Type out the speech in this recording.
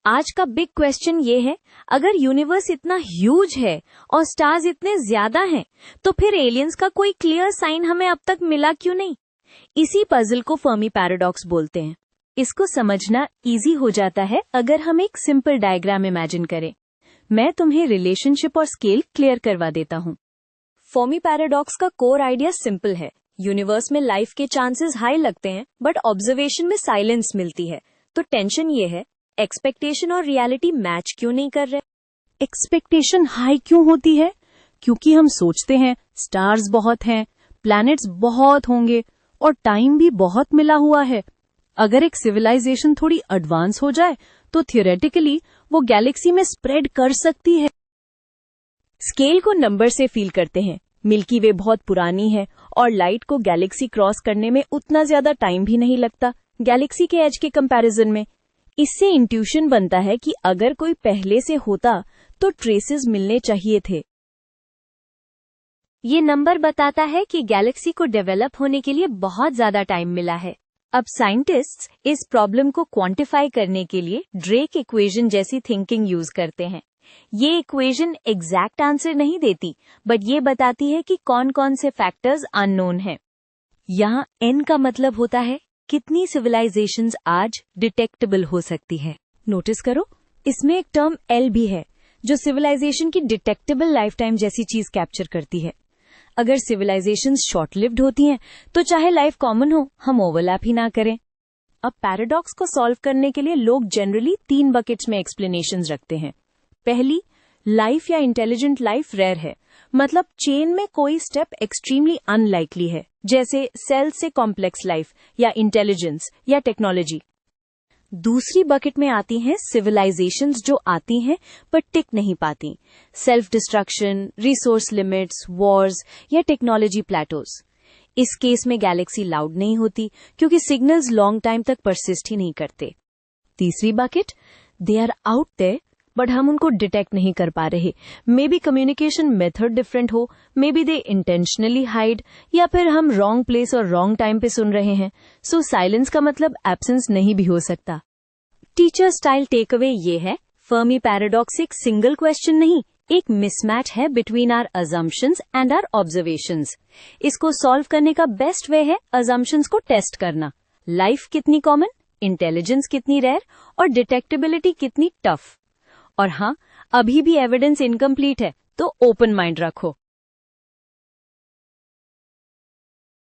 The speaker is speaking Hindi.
आज का बिग क्वेश्चन ये है, अगर यूनिवर्स इतना ह्यूज है और स्टार्स इतने ज्यादा हैं, तो फिर एलियंस का कोई क्लियर साइन हमें अब तक मिला क्यों नहीं? इसी पजल को फर्मी पैराडॉक्स बोलते हैं। इसको समझना इजी हो जाता है अगर हम एक सिंपल डायग्राम इमेजिन करें। मैं तुम्हें रिलेशनशिप और स्केल क्लियर करवा देता हूँ। फर्मी पैराडॉक्स का कोर आइडिया सिंपल है। यूनिवर्स में लाइफ के चांसेस हाई लगते हैं, बट ऑब्जर्वेशन में साइलेंस मिलती है। तो टेंशन ये है, एक्सपेक्टेशन और रियलिटी मैच क्यों नहीं कर रहे? एक्सपेक्टेशन हाई क्यों होती है? क्योंकि हम सोचते हैं स्टार्स बहुत हैं, प्लैनेट्स बहुत होंगे और टाइम भी बहुत मिला हुआ है। अगर एक सिविलाइजेशन थोड़ी एडवांस हो जाए तो थियोरेटिकली वो गैलेक्सी में स्प्रेड कर सकती है। स्केल को नंबर से फील करते हैं। मिल्की वे बहुत पुरानी है और लाइट को गैलेक्सी क्रॉस करने में उतना ज्यादा टाइम भी नहीं लगता गैलेक्सी के एज के कंपैरिजन में। इससे इंट्यूशन बनता है कि अगर कोई पहले से होता तो ट्रेसेस मिलने चाहिए थे। ये नंबर बताता है कि गैलेक्सी को डेवलप होने के लिए बहुत ज्यादा टाइम मिला है। अब साइंटिस्ट्स इस प्रॉब्लम को क्वांटिफाई करने के लिए ड्रेक इक्वेशन जैसी थिंकिंग यूज करते हैं। ये इक्वेशन एग्जैक्ट आंसर नहीं देती, बट ये बताती है कि कौन कौन से फैक्टर्स अननोन हैं। यहाँ n का मतलब होता है कितनी सिविलाइजेशंस आज डिटेक्टेबल हो सकती है। नोटिस करो, इसमें एक टर्म L भी है जो सिविलाइजेशन की डिटेक्टेबल लाइफ टाइम जैसी चीज कैप्चर करती है। अगर सिविलाइजेशंस शॉर्ट लिव्ड होती हैं, तो चाहे लाइफ कॉमन हो, हम ओवरलैप ही ना करें। अब पैराडॉक्स को सॉल्व करने के लिए लोग जनरली 3 बकेट्स में एक्सप्लेनेशंस रखते हैं। पहली, लाइफ या इंटेलिजेंट लाइफ रेयर है, मतलब चेन में कोई स्टेप एक्सट्रीमली अनलाइकली है, जैसे सेल से कॉम्प्लेक्स लाइफ या इंटेलिजेंस या टेक्नोलॉजी। दूसरी बकेट में आती हैं सिविलाइजेशंस जो आती हैं पर टिक नहीं पाती, self destruction, resource limits, wars या टेक्नोलॉजी प्लेटोज। इस केस में गैलेक्सी लाउड नहीं होती क्योंकि सिग्नल्स लॉन्ग टाइम तक परसिस्ट ही नहीं करते। तीसरी bucket, they are out there but हम उनको डिटेक्ट नहीं कर पा रहे। Maybe communication method different हो, maybe they intentionally hide, या फिर हम रॉन्ग प्लेस और रॉन्ग टाइम पे सुन रहे हैं। सो साइलेंस का मतलब एब्सेंस नहीं भी हो सकता। टीचर स्टाइल टेक अवे ये है, फर्मी पैराडॉक्स एक सिंगल क्वेश्चन नहीं, एक मिसमैच है between our assumptions and our observations. इसको सॉल्व करने का बेस्ट वे है अजम्पशंस को टेस्ट करना। लाइफ कितनी कॉमन, इंटेलिजेंस कितनी रेयर और डिटेक्टेबिलिटी कितनी टफ। और हाँ, अभी भी एविडेंस इनकम्प्लीट है, तो ओपन माइंड रखो।